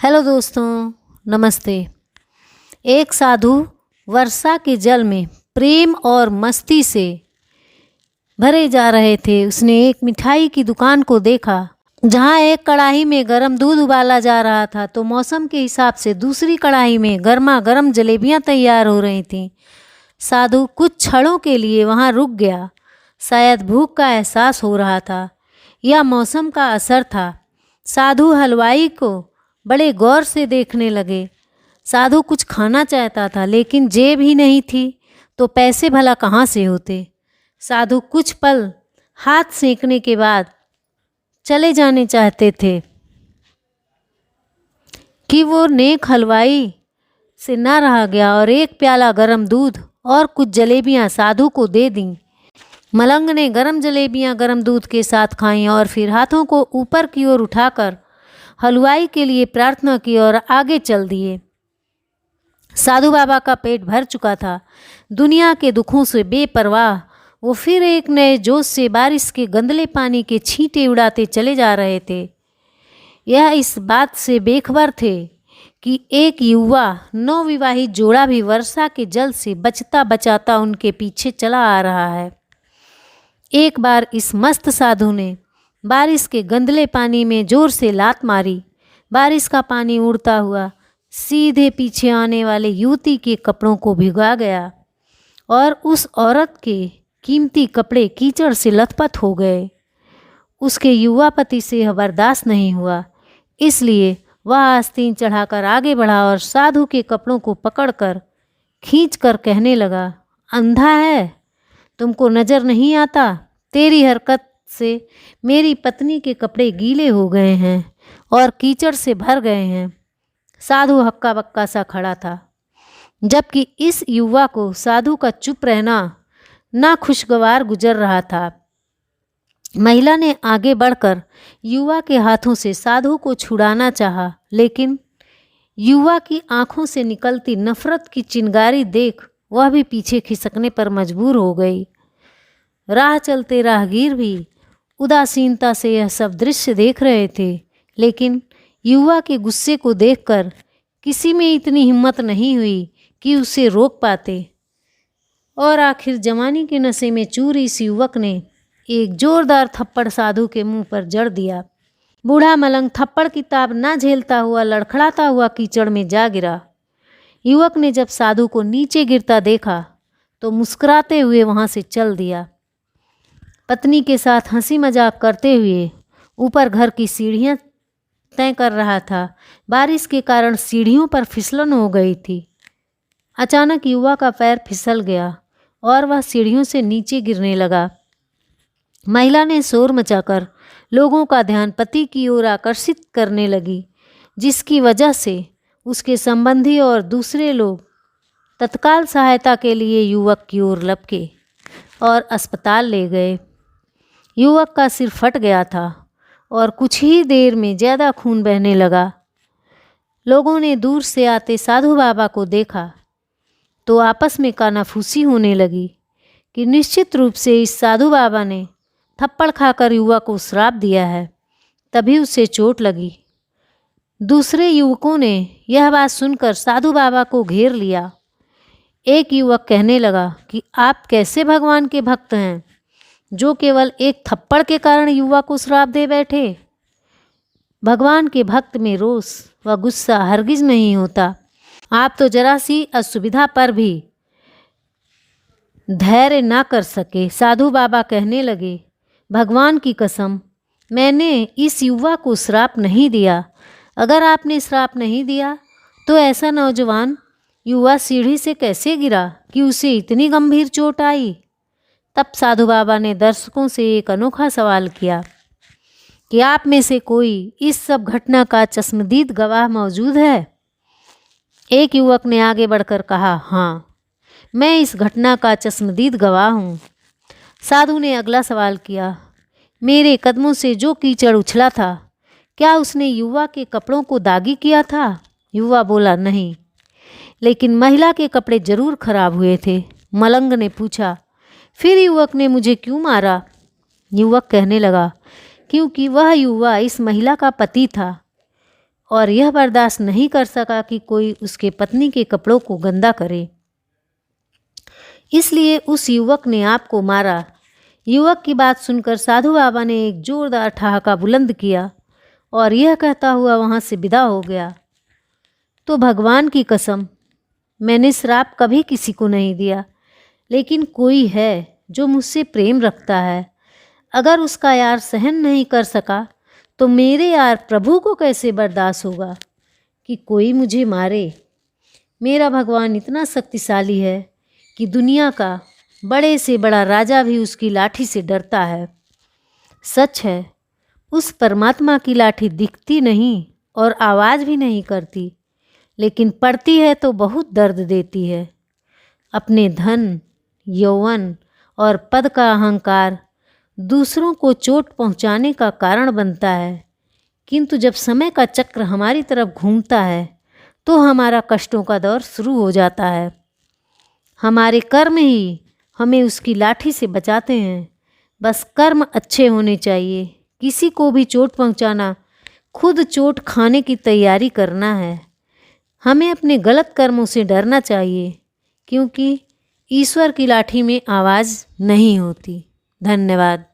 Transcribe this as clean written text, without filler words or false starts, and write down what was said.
Hello दोस्तों, नमस्ते। एक साधु वर्षा के जल में प्रेम और मस्ती से भरे जा रहे थे। उसने एक मिठाई की दुकान को देखा जहाँ एक कढ़ाई में गर्म दूध उबाला जा रहा था, तो मौसम के हिसाब से दूसरी कढ़ाई में गर्मा गर्म जलेबियाँ तैयार हो रही थीं। साधु कुछ क्षणों के लिए वहाँ रुक गया। शायद भूख का एहसास हो रहा था या मौसम का असर था। साधु हलवाई को बड़े गौर से देखने लगे। साधु कुछ खाना चाहता था, लेकिन जेब ही नहीं थी, तो पैसे भला कहाँ से होते। साधु कुछ पल हाथ सेंकने के बाद चले जाने चाहते थे कि वो नेक हलवाई से ना रहा गया और एक प्याला गरम दूध और कुछ जलेबियाँ साधु को दे दीं। मलंग ने गरम जलेबियाँ गरम दूध के साथ खाईं और फिर हाथों को ऊपर की ओर उठाकर हलवाई के लिए प्रार्थना की और आगे चल दिए। साधु बाबा का पेट भर चुका था। दुनिया के दुखों से बेपरवाह वो फिर एक नए जोश से बारिश के गंदले पानी के छींटे उड़ाते चले जा रहे थे। यह इस बात से बेखबर थे कि एक युवा नवविवाहित जोड़ा भी वर्षा के जल से बचता बचाता उनके पीछे चला आ रहा है। एक बार इस मस्त साधु ने बारिश के गंदले पानी में जोर से लात मारी। बारिश का पानी उड़ता हुआ सीधे पीछे आने वाले युवती के कपड़ों को भिगा गया और उस औरत के कीमती कपड़े कीचड़ से लथपथ हो गए। उसके युवा पति से यह बर्दाश्त नहीं हुआ, इसलिए वह आस्तीन चढ़ाकर आगे बढ़ा और साधु के कपड़ों को पकड़कर खींचकर कहने लगा, अंधा है, तुमको नज़र नहीं आता? तेरी हरकत से मेरी पत्नी के कपड़े गीले हो गए हैं और कीचड़ से भर गए हैं। साधु हक्का बक्का सा खड़ा था, जबकि इस युवा को साधु का चुप रहना ना खुशगवार गुजर रहा था। महिला ने आगे बढ़कर युवा के हाथों से साधु को छुड़ाना चाहा, लेकिन युवा की आंखों से निकलती नफरत की चिंगारी देख वह भी पीछे खिसकने पर मजबूर हो गई। राह चलते राहगीर भी उदासीनता से यह सब दृश्य देख रहे थे, लेकिन युवा के गुस्से को देखकर किसी में इतनी हिम्मत नहीं हुई कि उसे रोक पाते। और आखिर जवानी के नशे में चूर इस युवक ने एक जोरदार थप्पड़ साधु के मुंह पर जड़ दिया। बूढ़ा मलंग थप्पड़ की ताब ना झेलता हुआ लड़खड़ाता हुआ कीचड़ में जा गिरा। युवक ने जब साधु को नीचे गिरता देखा तो मुस्कुराते हुए वहां से चल दिया। पत्नी के साथ हंसी मजाक करते हुए ऊपर घर की सीढ़ियां तय कर रहा था। बारिश के कारण सीढ़ियों पर फिसलन हो गई थी। अचानक युवा का पैर फिसल गया और वह सीढ़ियों से नीचे गिरने लगा। महिला ने शोर मचाकर लोगों का ध्यान पति की ओर आकर्षित करने लगी, जिसकी वजह से उसके संबंधी और दूसरे लोग तत्काल सहायता के लिए युवक की ओर लपके और अस्पताल ले गए। युवक का सिर फट गया था और कुछ ही देर में ज़्यादा खून बहने लगा। लोगों ने दूर से आते साधु बाबा को देखा तो आपस में कानाफूसी होने लगी कि निश्चित रूप से इस साधु बाबा ने थप्पड़ खाकर युवा को श्राप दिया है, तभी उसे चोट लगी। दूसरे युवकों ने यह बात सुनकर साधु बाबा को घेर लिया। एक युवक कहने लगा कि आप कैसे भगवान के भक्त हैं, जो केवल एक थप्पड़ के कारण युवा को श्राप दे बैठे। भगवान के भक्त में रोष व गुस्सा हरगिज नहीं होता। आप तो जरा सी असुविधा पर भी धैर्य ना कर सके। साधु बाबा कहने लगे, भगवान की कसम, मैंने इस युवा को श्राप नहीं दिया। अगर आपने श्राप नहीं दिया तो ऐसा नौजवान युवा सीढ़ी से कैसे गिरा कि उसे इतनी गंभीर चोट आई। तब साधु बाबा ने दर्शकों से एक अनोखा सवाल किया कि आप में से कोई इस सब घटना का चश्मदीद गवाह मौजूद है? एक युवक ने आगे बढ़कर कहा, हाँ, मैं इस घटना का चश्मदीद गवाह हूँ। साधु ने अगला सवाल किया, मेरे कदमों से जो कीचड़ उछला था, क्या उसने युवा के कपड़ों को दागी किया था? युवा बोला, नहीं, लेकिन महिला के कपड़े जरूर खराब हुए थे। मलंग ने पूछा, फिर युवक ने मुझे क्यों मारा? युवक कहने लगा, क्योंकि वह युवा इस महिला का पति था और यह बर्दाश्त नहीं कर सका कि कोई उसके पत्नी के कपड़ों को गंदा करे, इसलिए उस युवक ने आपको मारा। युवक की बात सुनकर साधु बाबा ने एक जोरदार ठहाका बुलंद किया और यह कहता हुआ वहाँ से विदा हो गया। तो भगवान की कसम, मैंने श्राप कभी किसी को नहीं दिया, लेकिन कोई है जो मुझसे प्रेम रखता है। अगर उसका यार सहन नहीं कर सका तो मेरे यार प्रभु को कैसे बर्दाश्त होगा कि कोई मुझे मारे। मेरा भगवान इतना शक्तिशाली है कि दुनिया का बड़े से बड़ा राजा भी उसकी लाठी से डरता है। सच है, उस परमात्मा की लाठी दिखती नहीं और आवाज़ भी नहीं करती, लेकिन पड़ती है तो बहुत दर्द देती है। अपने धन, यौवन और पद का अहंकार दूसरों को चोट पहुंचाने का कारण बनता है, किंतु जब समय का चक्र हमारी तरफ घूमता है तो हमारा कष्टों का दौर शुरू हो जाता है। हमारे कर्म ही हमें उसकी लाठी से बचाते हैं। बस कर्म अच्छे होने चाहिए। किसी को भी चोट पहुंचाना, खुद चोट खाने की तैयारी करना है। हमें अपने गलत कर्मों से डरना चाहिए, क्योंकि ईश्वर की लाठी में आवाज़ नहीं होती। धन्यवाद।